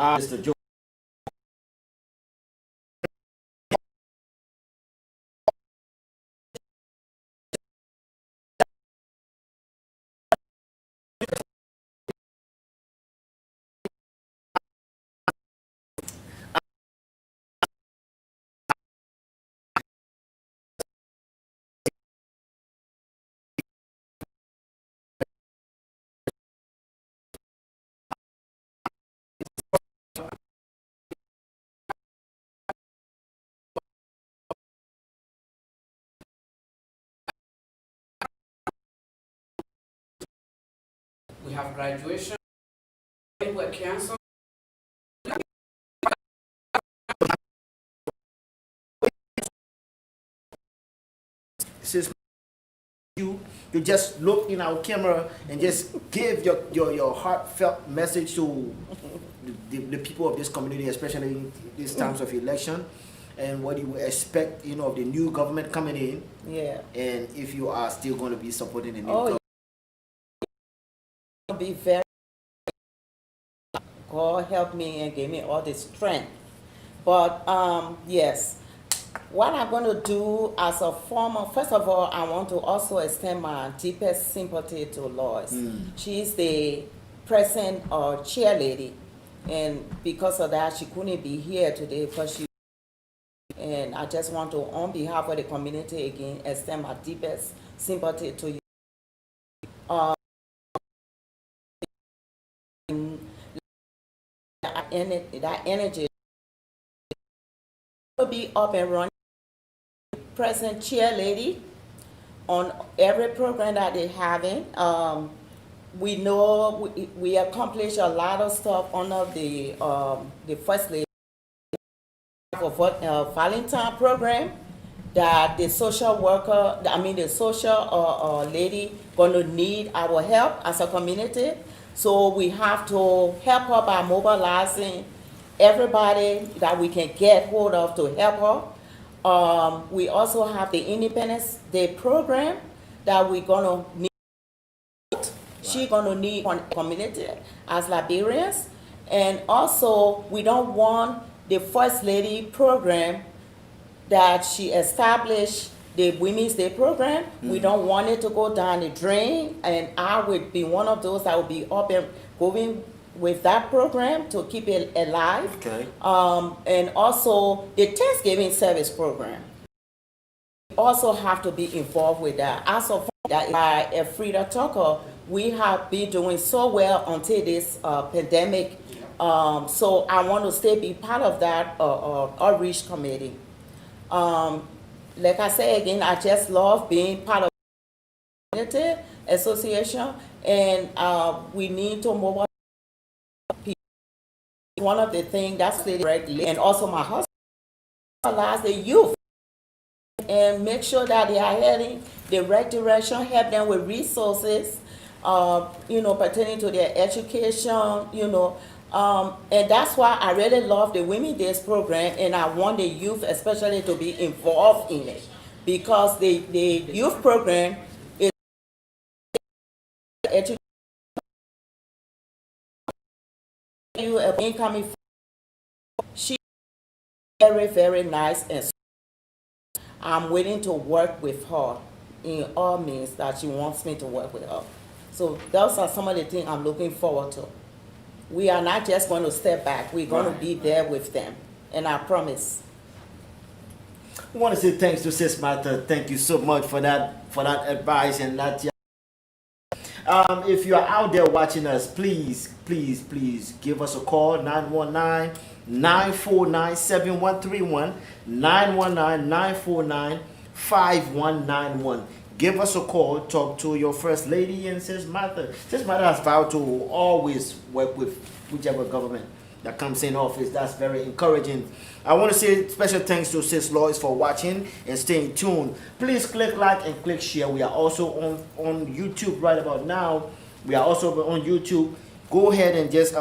Mr. Joe. We have graduation. We're canceled. Since you just look in our camera and just give your heartfelt message to the people of this community, especially in these times of election, and what you expect, of the new government coming in. Yeah. And if you are still going to be supporting the new Oh, government. be very. God help me and give me all the strength. But yes, what I'm going to do as a former, first of all, I want to also extend my deepest sympathy to Lois. She's the present chair lady, and because of that, she couldn't be here today because she. And I just want to, on behalf of the community again, extend my deepest sympathy to you. That energy will be up and running. Present chair lady on every program that they're having. We know we accomplish a lot of stuff under the first lady for Valentine program that the social worker, the social lady gonna need our help as a community. So we have to help her by mobilizing everybody that we can get hold of to help her. We also have the Independence Day program that we're gonna need. She gonna need community as Liberians, and also we don't want the First Lady program that she established, the Women's Day program. We don't want it to go down the drain, and I would be one of those that would be up and going with that program to keep it alive. Okay. And also the Thanksgiving service program. We also have to be involved with that. As of that, by Frida Tucker, we have been doing so well until this pandemic. So I want to still be part of that outreach committee. Like I say again, I just love being part of the community association, and we need to mobilize people. One of the things that's directly, and also my husband, mobilize the youth and make sure that they are heading the right direction, help them with resources, pertaining to their education, and that's why I really love the Women's Days program, and I want the youth especially to be involved in it, because the youth program is education. You incoming, she very, very nice, and I'm willing to work with her in all means that she wants me to work with her. So those are some of the things I'm looking forward to. We are not just going to step back. We're going to be there with them, and I promise. I want to say thanks to Sis Martha. Thank you so much for that advice and that. If you are out there watching us, please give us a call, 919-949-7131, 919-949-5191. Give us a call, talk to your First Lady and Sis Martha. Sis Martha has vowed to always work with whichever government that comes in office. That's very encouraging. I want to say special thanks to Sis Lois for watching and staying tuned. Please click like and click share. We are also on YouTube right about now. We are also on YouTube. Go ahead and just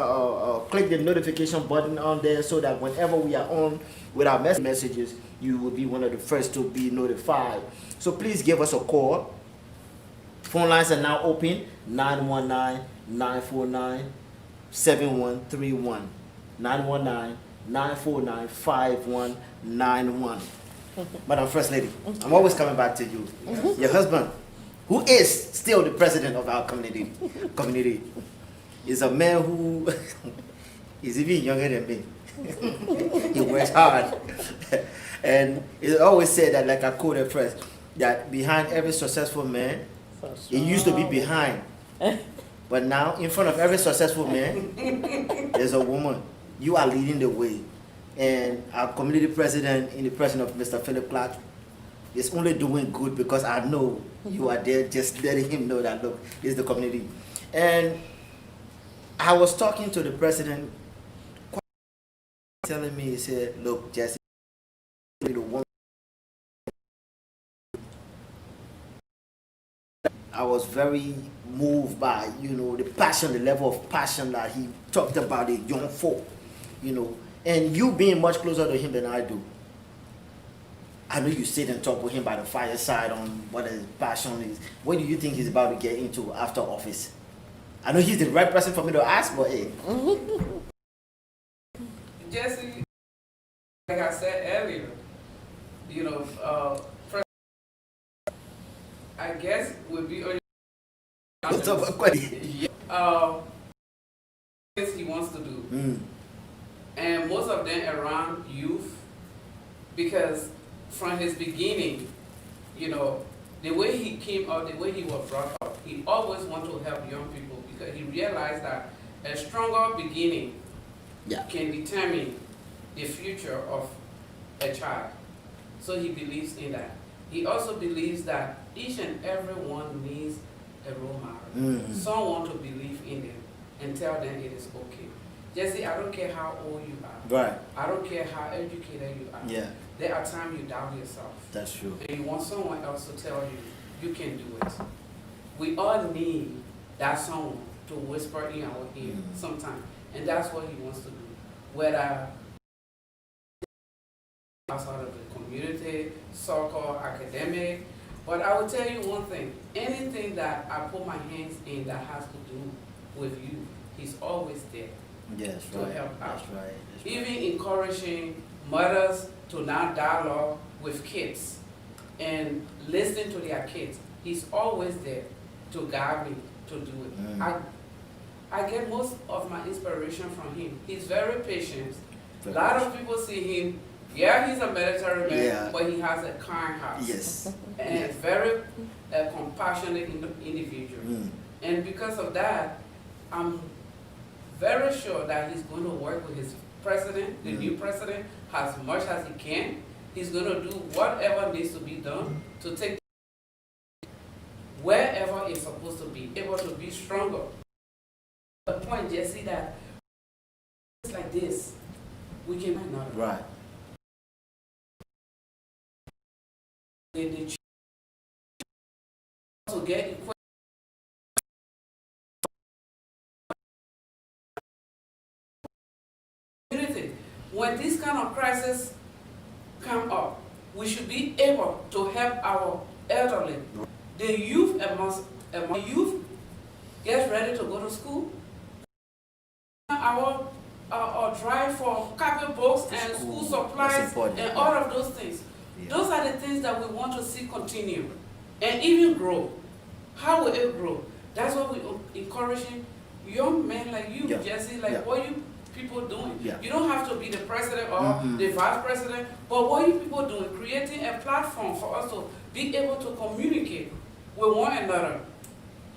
click the notification button on there so that whenever we are on with our messages, you will be one of the first to be notified. So please give us a call. Phone lines are now open, 919-949-7131. 919-949-5191. Madam First Lady, I'm always coming back to you. Your husband, who is still the president of our community, is a man who is even younger than me. He works hard. And it always said that, like I quoted first, that behind every successful man, it used to be behind. But now, in front of every successful man, there's a woman. You are leading the way. And our community president, in the person of Mr. Philip Clark, is only doing good because I know you are there just letting him know that, look, this is the community. And I was talking to the president, telling me, he said, look, Jesse, the woman. I was very moved by, the passion, the level of passion that he talked about the young folk, and you being much closer to him than I do. I know you sit and talk with him by the fireside on what his passion is. What do you think he's about to get into after office? I know he's the right person for me to ask, but hey. Jesse, like I said earlier, I guess would be things he wants to do. And most of them around youth, because from his beginning, the way he came up, the way he was brought up, he always wanted to help young people because he realized that a stronger beginning can determine the future of a child. So he believes in that. He also believes that each and every one needs a role model, someone to believe in them and tell them it is okay. Jesse, I don't care how old you are. Right. I don't care how educated you are. Yeah. There are times you doubt yourself. That's true. And you want someone else to tell you, you can do it. We all need that someone to whisper in our ear sometimes. And that's what he wants to do. Whether outside of the community, so-called academic. But I will tell you one thing, anything that I put my hands in that has to do with you, he's always there. Yes, to right. help out. That's right. Even encouraging mothers to now dialogue with kids and listen to their kids. He's always there to guide me to do it. I get most of my inspiration from him. He's very patient. A lot of people see him, he's a military man, but he has a kind heart. Yes. And very compassionate individual. And because of that, I'm very sure that he's going to work with his president, the new president, as much as he can. He's going to do whatever needs to be done to take wherever it's supposed to be, able to be stronger. The point, Jesse, that it's like this, we can not. Right. They to get equipped. When this kind of crisis come up, we should be able to help our elderly. The youth amongst youth gets ready to go to school. Our drive for copybooks and school supplies and all of those things. Those are the things that we want to see continue and even grow. How will it grow? That's what we're encouraging young men like you, Jesse, like what you people doing. You don't have to be the president or the vice president, but what you people doing, creating a platform for us to be able to communicate with one another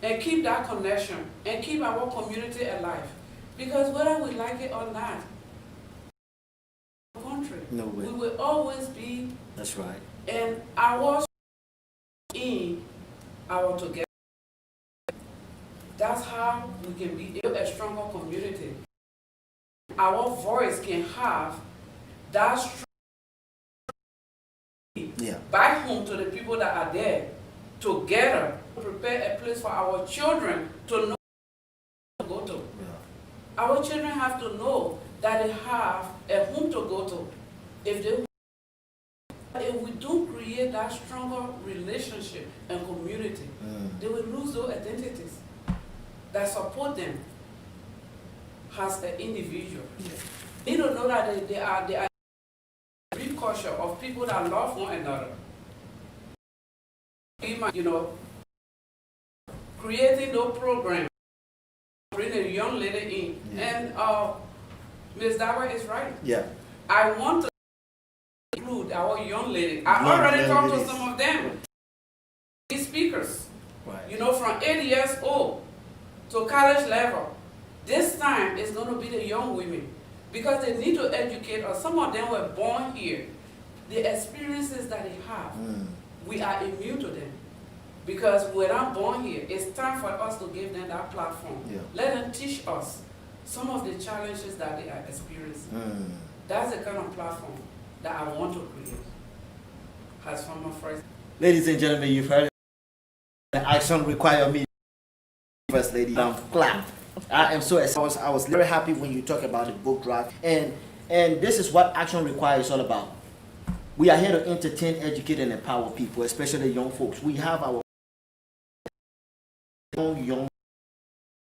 and keep that connection and keep our community alive. Because whether we like it or not, country, we will always be. That's right. And our in our together. That's how we can be a stronger community. Our voice can have that strong back home to the people that are there together, prepare a place for our children to know where to go to. Our children have to know that they have a home to go to. If we don't create that stronger relationship and community, they will lose those identities that support them as an individual. Need to know that they are a real culture of people that love one another. You know, creating no program, bring a young lady in, and Ms. Dawa is right. Yeah. I want to include our young lady. I already talked to some of them. These speakers, Right. you know, from 8 years old to college level. This time it's going to be the young women because they need to educate us. Some of them were born here. The experiences that they have, we are immune to them. Because we're not born here. It's time for us to give them that platform. Yeah. Let them teach us some of the challenges that they are experiencing. That's the kind of platform that I want to create. As former first. Ladies and gentlemen, you've heard it. The action require me, First Lady. Clap. I am so excited. I was very happy when you talk about the book drive. And this is what Action Require is all about. We are here to entertain, educate, and empower people, especially young folks. We have our young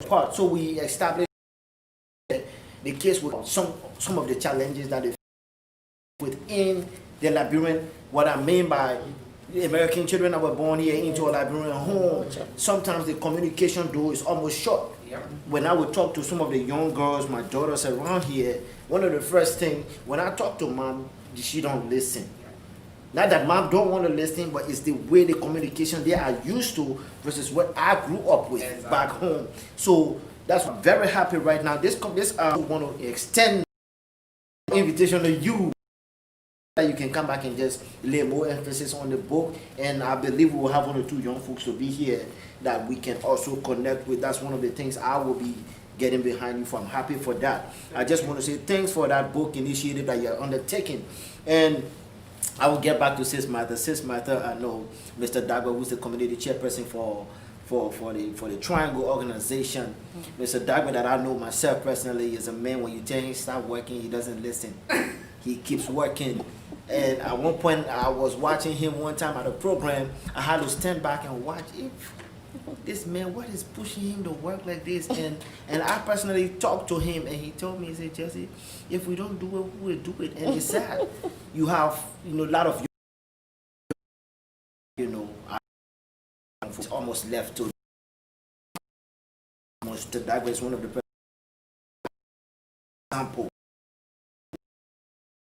part. So we established the case with some of the challenges that they within the Liberian. What I mean by the American children that were born here into a Liberian home, sometimes the communication door is almost shut. Yep. When I would talk to some of the young girls, my daughters around here, one of the first things, when I talk to mom, she don't listen. Not that mom don't want to listen, but it's the way the communication they are used to versus what I grew up with back home. So that's why I'm very happy right now. This I want to extend invitation to you that you can come back and just lay more emphasis on the book, and I believe we will have 1 or 2 young folks to be here that we can also connect with. That's one of the things I will be getting behind you for. I'm happy for that. I just want to say thanks for that book initiative that you're undertaking, and I will get back to Sis Martha. Sis Martha, I know Mr. Dagba, who's the community chairperson for the Triangle organization. Mr. Dagba, that I know myself personally, is a man when you tell him stop working, he doesn't listen. He keeps working. And at one point, I was watching him one time at a program. I had to stand back and watch if this man, what is pushing him to work like this? And I personally talked to him, and he told me, he said, Jesse, if we don't do it, we will do it. And it's sad. You have, a lot of, almost left to almost that was one of the example.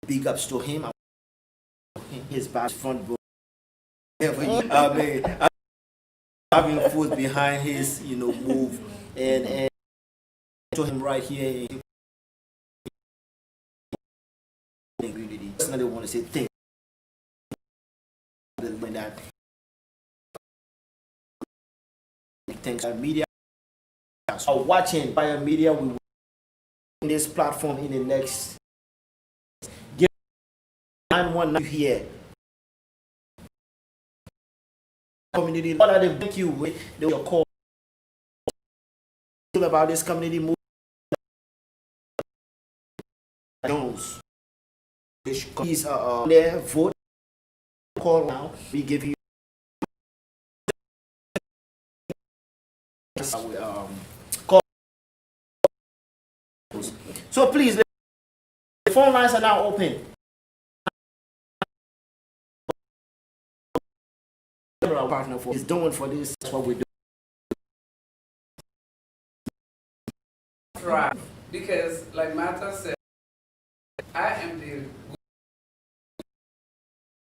Big ups to him. His back front row. I mean, having foot behind his, move, and to him right here. I personally want to say thank you. That thanks to media. So watching by media, we will in this platform in the next. I'm one here. Community, all of them thank you with your call about this community movement. Jones, please there vote. Call now. We give you call. So please, the phone lines are now open. Our partner for is doing for this. That's what we do. Right, because like Martha said, I am the.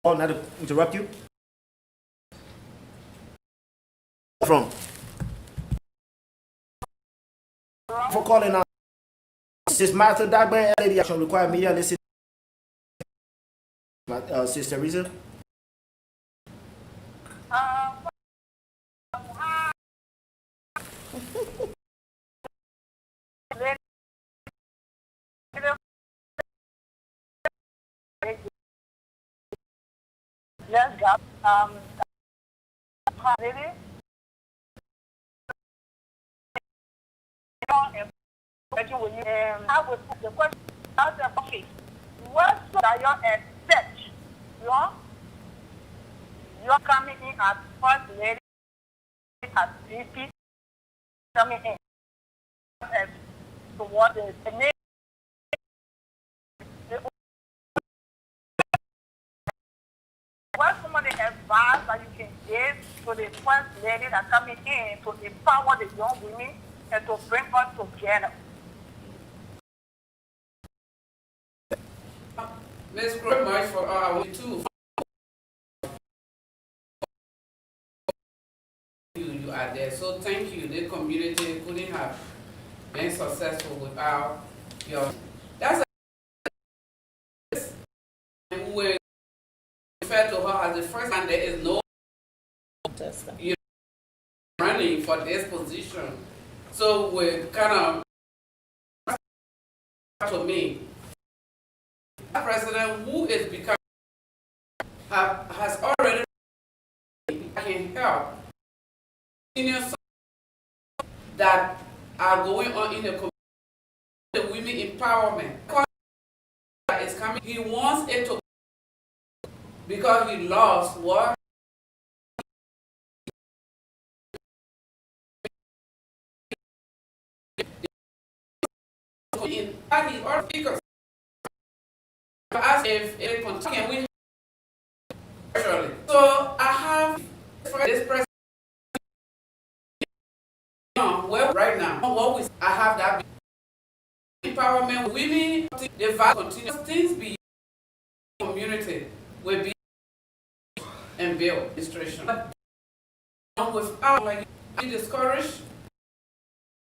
Oh, not to interrupt you. From for calling out. Sis Martha Dagba, lady action require media. Listen, Sister Risa. Just got really I would put the question out there, okay, what are your expect? You're coming in as first lady, as VP, coming in to what the What's some of the advice that you can give to the first lady that coming in to empower the young women and to bring us together? Let's grow much for our too. You are there, so thank you. The community couldn't have been successful without your. That's we refer to her as the first, and there is no running for this position. So we're kind of to me, a president who is becoming has already can help senior that are going on in the community, the women empowerment. That is coming. He wants it to because he lost what. In fact, he already figures ask if it can we virtually. So I have this president well right now. What we I have that empowerment women the value continuous things be community will be and build administration. Without like be discouraged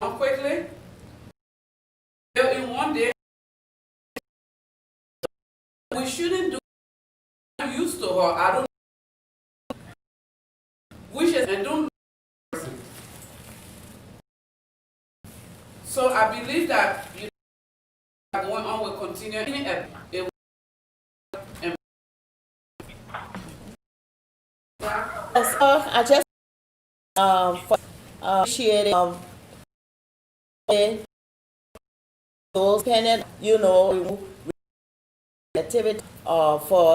quickly. In one day we shouldn't do used to her. I don't wishes and don't. So I believe that you know, going on will continue. I just for appreciating those pendant, you know, activity for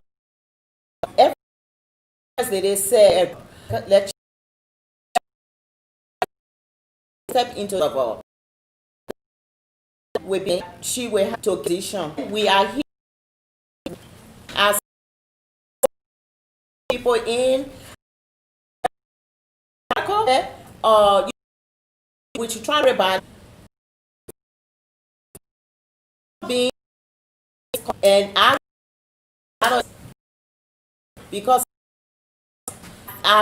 every as they say let's step into the ball. She will have to position. We are here as people in which you try to about being and I don't because I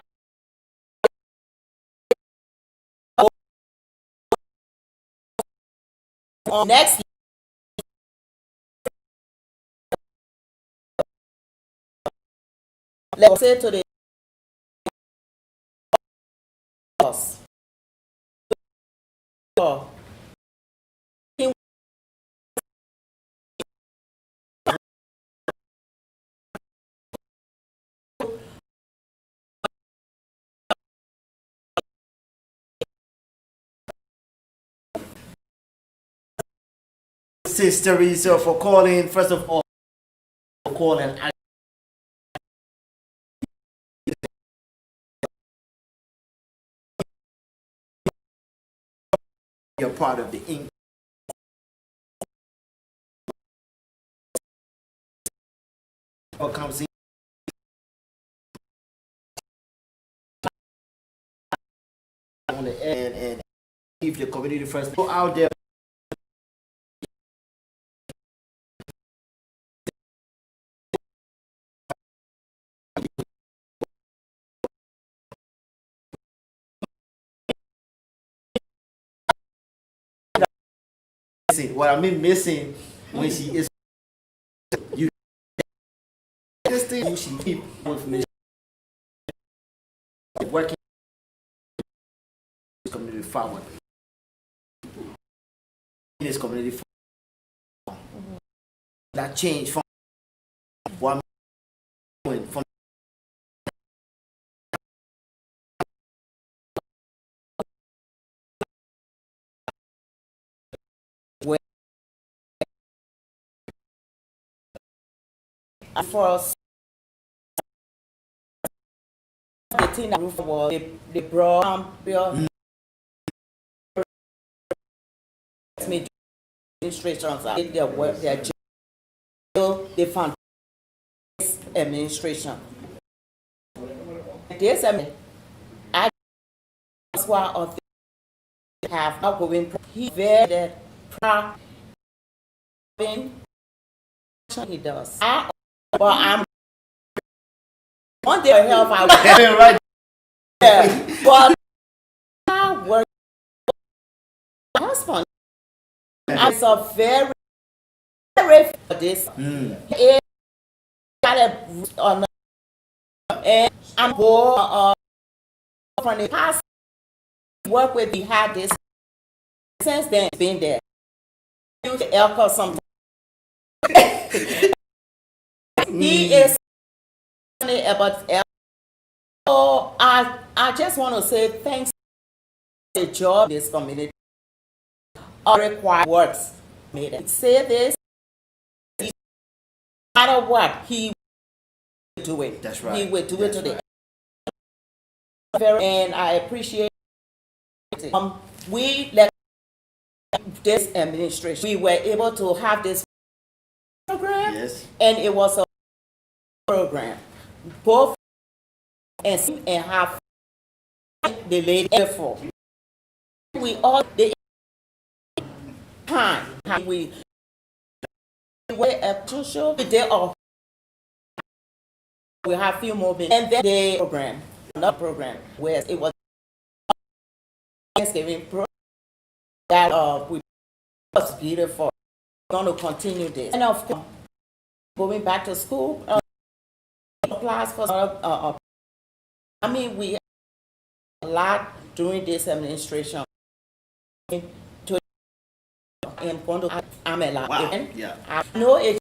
on next let's say to the boss. Sister Teresa for calling. First of all, for calling. You're part of the ink. What comes in on the end and keep the community first. Go out there. What I mean missing when she is you this thing she keep with me working community forward in this community that change from what I'm doing from for us the thing that roof was the broad administrations are their work their the found administration This I that's why of the have not going. He very proud. He does. But I'm on their health. I Right. but I work my husband. I'm so very for this. It got a on and I'm bored from the past work with. We had this since then. Been there. Use the alcohol sometimes. He is funny about alcohol. So I just want to say thanks for the job this community require works made it. Say this, no matter what, he will do it. That's right. He will do That's it today. right. And I appreciate it. We let this administration, we were able to have this program, Yes. and it was a program. Both and have the lady before. We all the time we were at social day of we have few more minutes and then the program, another program where it was Thanksgiving program that we was beautiful. We're going to continue this, and of course going back to school applies for I mean we a lot during this administration. To I'm a lot. Wow. And Yeah. I know it.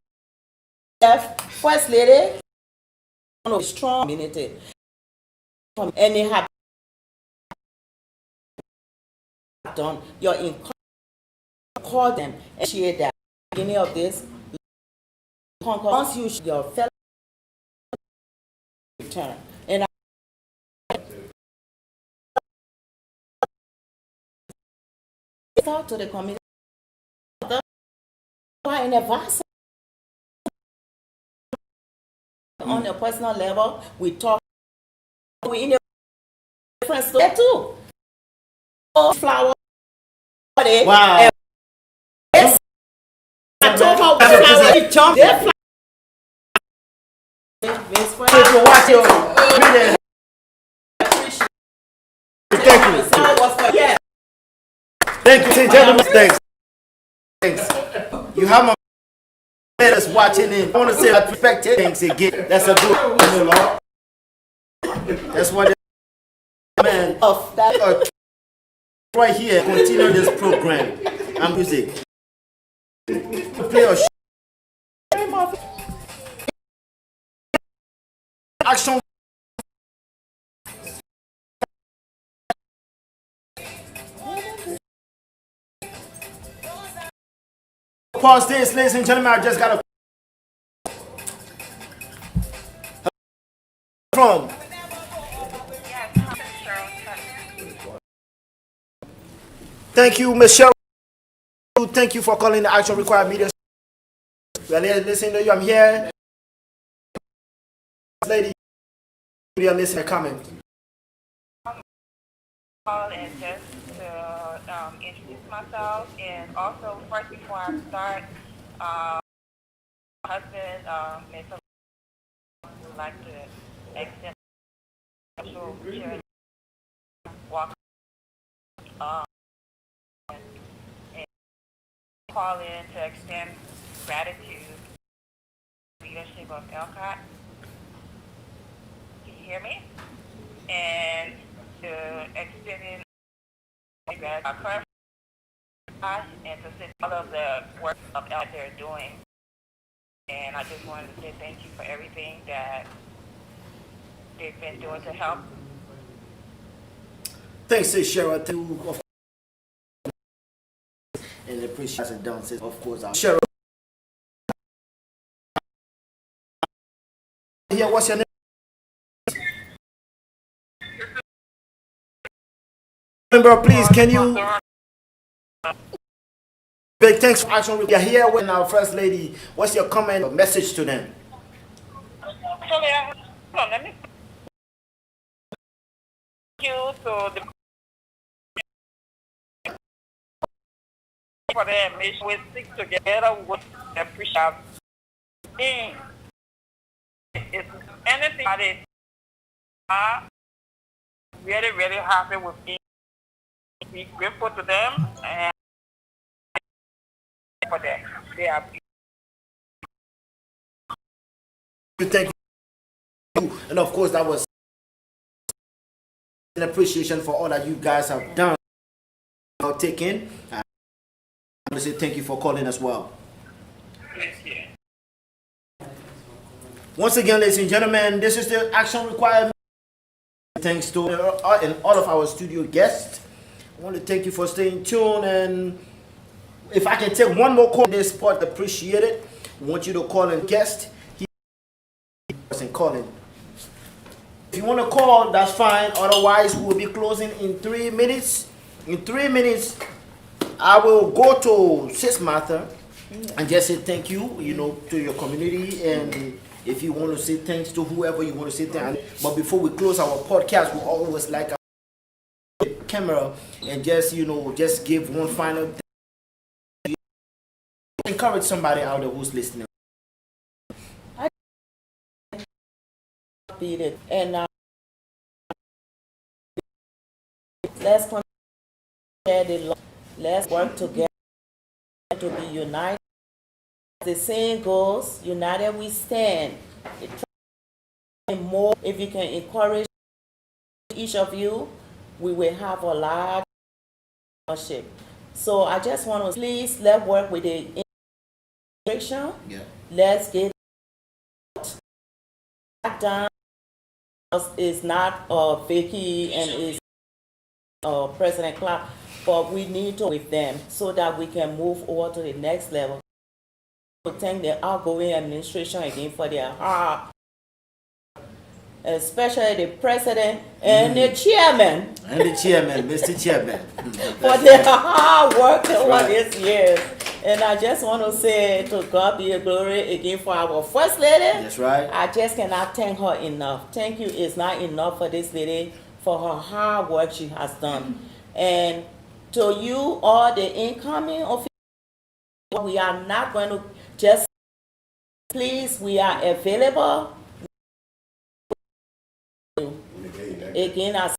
First lady, one of strong community, from any have done your income. Call them and share that. Beginning of this, once you your fellow return and talk to the community in advance. On a personal level, we talk. We in a different store too. Flower. Wow. Yes. I told her what flower we jump. So if you watch your video, thank you. Yeah. Thank you, gentlemen. Thanks. Thanks. You have my us watching in. I want to say I respect it. Thanks again. That's a good. That's what man Of that. Right here. Continue this program and music. Play a action. Pause this, ladies and gentlemen. I just got a from. Thank you, Miss Cheryl. Thank you for calling the Action Required Media. We are listening to you. I'm here. Lady, we are listening. Comment. Call and just to introduce myself, and also first before I start, my husband, Mr. would like to extend special charity walk and call in to extend gratitude to the leadership of LCOT. Can you hear me? And to extend our current and to see all of the work of LCOT they're doing. And I just wanted to say thank you for everything that they've been doing to help. Thanks, Cheryl. Thank you. And appreciate it down. Of course, Cheryl. Here, what's your name? Remember, please, can you? Big thanks for Action. We are here with our First Lady. What's your comment or message to them? So, hold on, let me and make sure we stick together. We appreciate it. It's anything that is really, really happy with me. Be grateful to them and for them. They are Thank you. And of course, that was an appreciation for all that you guys have done. Taken. I want to say thank you for calling as well. Once again, ladies and gentlemen, this is the action required. Thanks to and all of our studio guests. I want to thank you for staying tuned. And if I can take one more call, this part appreciate it. I want you to call and guest. And calling. If you want to call, that's fine. Otherwise, we will be closing in 3 minutes. In 3 minutes, I will go to Sis Martha and just say thank you, to your community. And if you want to say thanks to whoever you want to say thanks. But before we close our podcast, we always like a camera and just, just give one final thing. Encourage somebody out there who's listening. And let's share the love. Let's work together to be united. The saying goes, united we stand. More, if you can encourage each of you, we will have a large partnership. So I just want to please let's work with the instruction. Yeah. Let's get done. It's not Vicky and it's President Clark, but we need to with them so that we can move over to the next level. To thank the outgoing administration again for their hard, especially the president and the chairman. And the chairman, Mr. Chairman. For their hard work over these years. And I just want to say to God be the glory again for our First Lady. That's right. I just cannot thank her enough. Thank you is not enough for this lady for her hard work she has done. And to you, all the incoming officials, we are not going to just, please, we are available. Again, I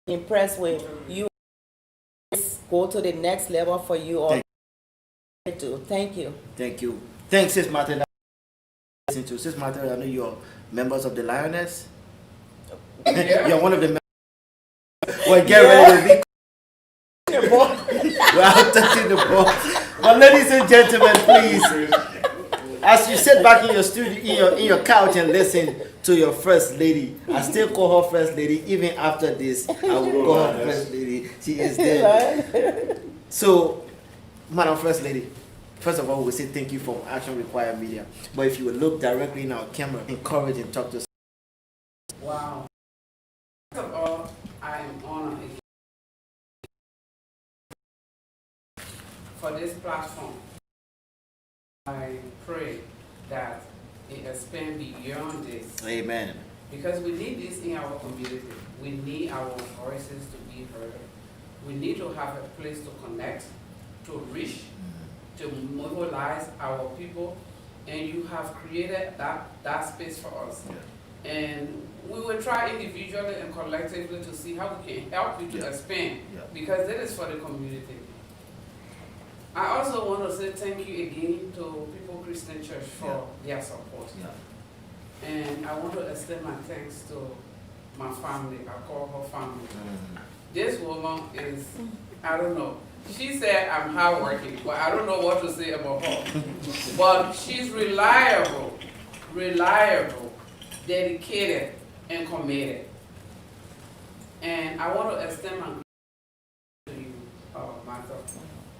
impressed with you. Go to the next level for you all. Thank you. Thank you. Thanks, Sis Martha. Listen to Sis Martha. I know you're members of the Lioness. Yeah. You're one of the members. Well, get ready to be. Well, touching the ball. But ladies and gentlemen, please, as you sit back in your studio, in your couch and listen to your First Lady, I still call her First Lady. Even after this, I will call her First Lady. She is there. So, Madam First Lady, first of all, we say thank you for Action Required Media. But if you would look directly in our camera, encourage and talk to us. Wow. First of all, I am honored again for this platform. I pray that it expand beyond this. Amen. Because we need this in our community. We need our voices to be heard. We need to have a place to connect, to reach, to mobilize our people. And you have created that space for us. Yeah. And we will try individually and collectively to see how we can help you to expand. Yeah. Because it is for the community. I also want to say thank you again to People Christian Church for their support. Yeah. And I want to extend my thanks to my family. I call her family. This woman is, I don't know. She said I'm hardworking, but I don't know what to say about her. But she's reliable, dedicated, and committed. And I want to extend my gratitude to you, Martha,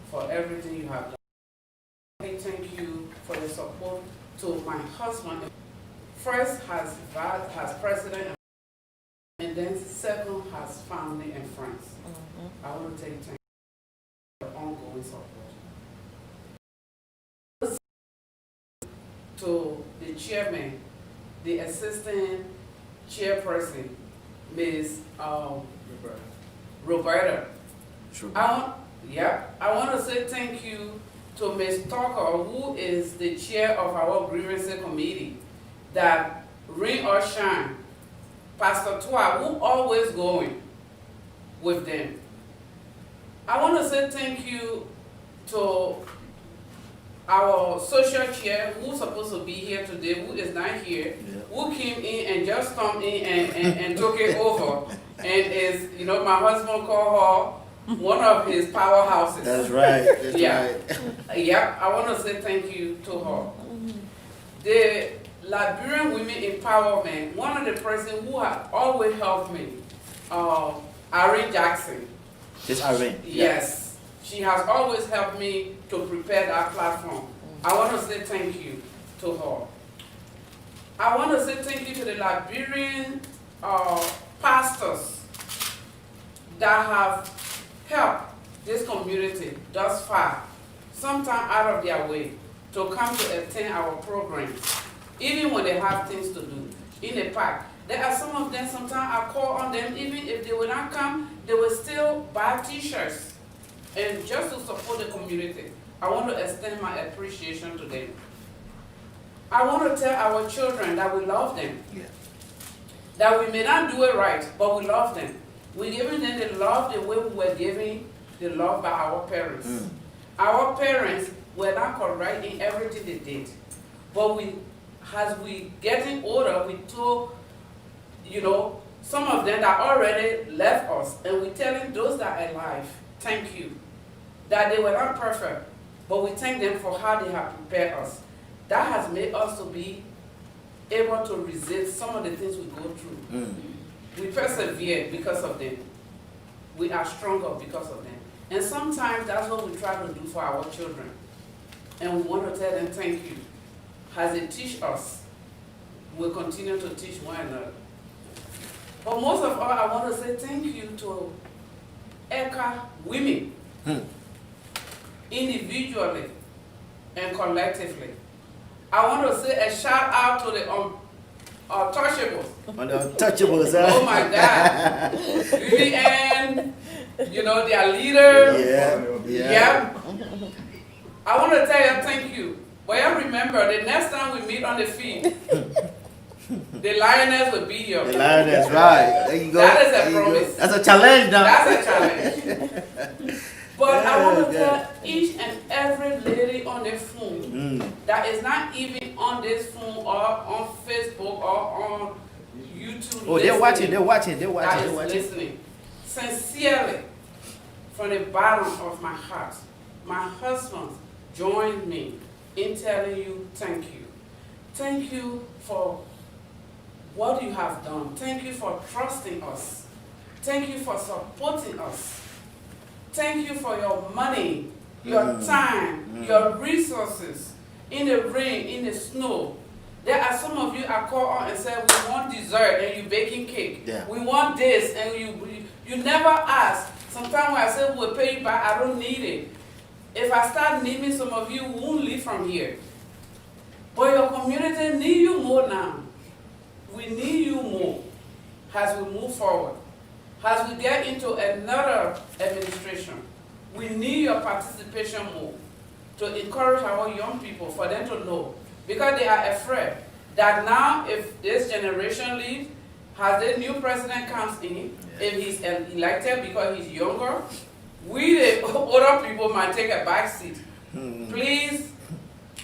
for everything you have done. Thank you for the support to my husband. First has president, and then second has family and friends. I want to take thank you for the ongoing support. To the chairman, the assistant chairperson, Ms. Roberta. True. I want to say thank you to Ms. Tucker, who is the chair of our grievances committee, that rain or shine, Pastor Twa, who always going with them. I want to say thank you to our social chair, who's supposed to be here today, who is not here, who came in and just stormed in and took it over, and is, you know, my husband called her one of his powerhouses. That's right. That's right. Yeah, I want to say thank you to her. The Liberian Women Empowerment, one of the persons who has always helped me, Irene Jackson. This Irene. Yes. She has always helped me to prepare that platform. I want to say thank you to her. I want to say thank you to the Liberian pastors that have helped this community thus far, sometimes out of their way, to come to attend our programs, even when they have things to do in the park. There are some of them, sometimes I call on them, even if they will not come, they will still buy t-shirts. And just to support the community, I want to extend my appreciation to them. I want to tell our children that we love them. Yeah. That we may not do it right, but we love them. We're giving them the love the way we were giving the love by our parents. Our parents were not correct in everything they did. But as we getting older, we told, you know, some of them that already left us, and we're telling those that are alive, thank you. That they were not perfect, but we thank them for how they have prepared us. That has made us to be able to resist some of the things we go through. We persevere because of them. We are stronger because of them. And sometimes that's what we try to do for our children. And we want to tell them thank you. As they teach us, we'll continue to teach one another. But most of all, I want to say thank you to ECA women, individually and collectively. I want to say a shout out to the untouchables. On the untouchables, huh? Oh my God. Vivian, you know, their leader. Yeah. I want to tell you thank you. But you remember, the next time we meet on the field, the lioness will be here. The lioness, right. There you go. That is a promise. That's a challenge now. That's a challenge. But I want to tell each and every lady on the phone that is not even on this phone or on Facebook or on YouTube. Oh, they're watching, That is listening. Sincerely, from the bottom of my heart, my husband joined me in telling you thank you. Thank you for what you have done. Thank you for trusting us. Thank you for supporting us. Thank you for your money, your time, your resources, in the rain, in the snow. There are some of you I call on and say, we want dessert, and you baking cake. Yeah. We want this, and you never ask. Sometimes when I say we'll pay you back, I don't need it. If I start naming some of you, we won't leave from here. But your community need you more now. We need you more as we move forward. As we get into another administration, we need your participation more to encourage our young people, for them to know. Because they are afraid that now if this generation leaves, as the new president comes in, if he's elected because he's younger, we the older people might take a back seat. Please,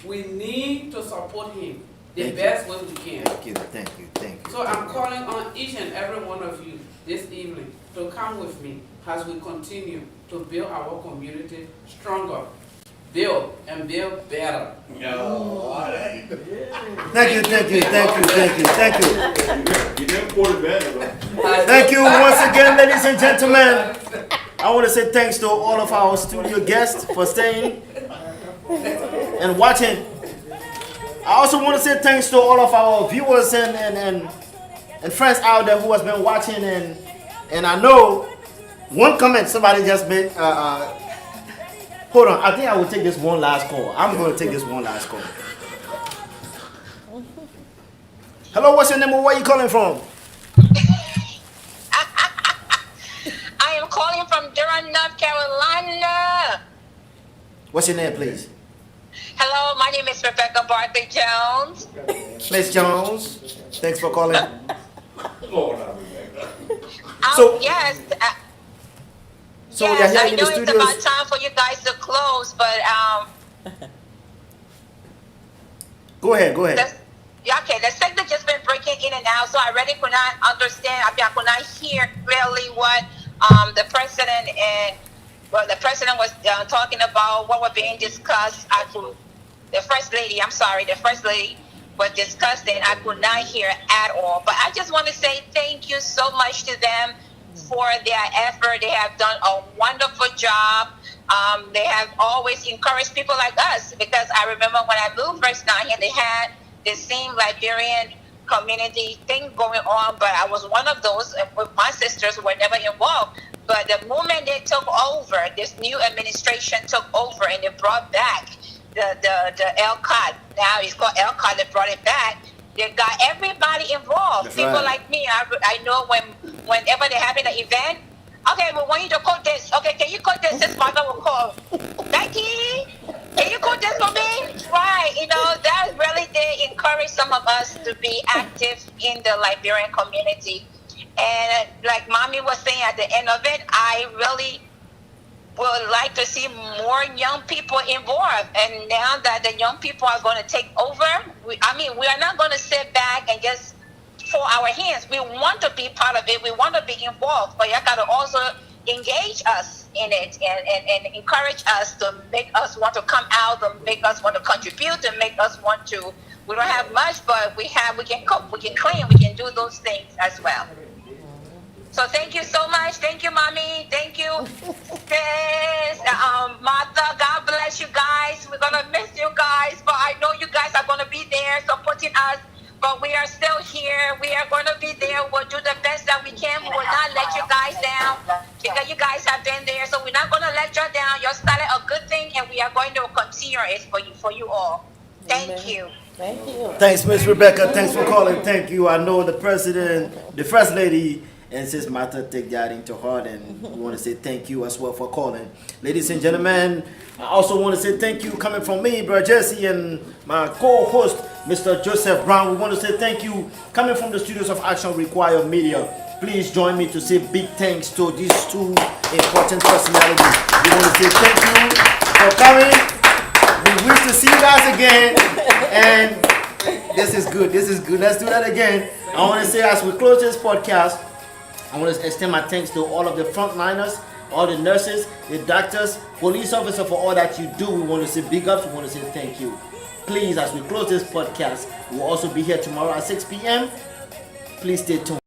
we need to support him the best way we can. Thank you. So I'm calling on each and every one of you this evening to come with me as we continue to build our community stronger. Build and build better. Thank you. You didn't quote it better, though. Thank you once again, ladies and gentlemen. I want to say thanks to all of our studio guests for staying and watching. I also want to say thanks to all of our viewers and friends out there who has been watching, and I know one comment somebody just made. Hold on, I think I will take this one last call. I'm going to take this one last call. Hello, what's your name and where are you calling from? I am calling from Durham, North Carolina. What's your name, please? Hello, my name is Rebecca Bartley Jones. Miss Jones, thanks for calling. Lord, I remember. So- Yes, So yes, you're here I in the know it's about studios. time for you guys to close, but Go ahead, go the, ahead. yeah, okay, the signal just been breaking in and out, so I really could not understand. I could not hear clearly what the president and the president was talking about, what were being discussed. The first lady, I'm sorry, the first lady was discussing. I could not hear at all. But I just want to say thank you so much to them for their effort. They have done a wonderful job. They have always encouraged people like us, because I remember when I moved first down here, they had the same Liberian community thing going on, but I was one of those with my sisters who were never involved. But the moment they took over, this new administration took over, and they brought back the LCOT. Now it's called LCOT. They brought it back. They got everybody involved. That's People right. like me, I know whenever they're having an event, okay, we want you to code this. Okay, can you code this? This mother will call. Becky, can you code this for me? Right, that really did encourage some of us to be active in the Liberian community. And like Mommy was saying at the end of it, I really would like to see more young people involved. And now that the young people are going to take over, we are not going to sit back and just fold our hands. We want to be part of it. We want to be involved. But you got to also engage us in it and encourage us to make us want to come out, to make us want to contribute, to make us want to. We don't have much, but we can cook, we can clean, we can do those things as well. So thank you so much. Thank you, Mommy. Thank you, sis. Martha, God bless you guys. We're going to miss you guys, but I know you guys are going to be there supporting us. But we are still here. We are going to be there. We'll do the best that we can. We will not let you guys down, because you guys have been there. So we're not going to let you down. You started a good thing, and we are going to continue it for you all. Thank you. Thank you. Thanks, Miss Rebecca. Thanks for calling. Thank you. I know the president, the first lady, and Sis Martha take that into heart, and we want to say thank you as well for calling. Ladies and gentlemen, I also want to say thank you coming from me, Brother Jesse, and my co-host, Mr. Joseph Brown. We want to say thank you coming from the studios of Action Require Media. Please join me to say big thanks to these two important personalities. We want to say thank you for coming. We wish to see you guys again, and this is good. This is good. Let's do that again. I want to say, as we close this podcast, I want to extend my thanks to all of the frontliners, all the nurses, the doctors, police officers, for all that you do. We want to say big ups. We want to say thank you. Please, as we close this podcast, we'll also be here tomorrow at 6 p.m. Please stay tuned.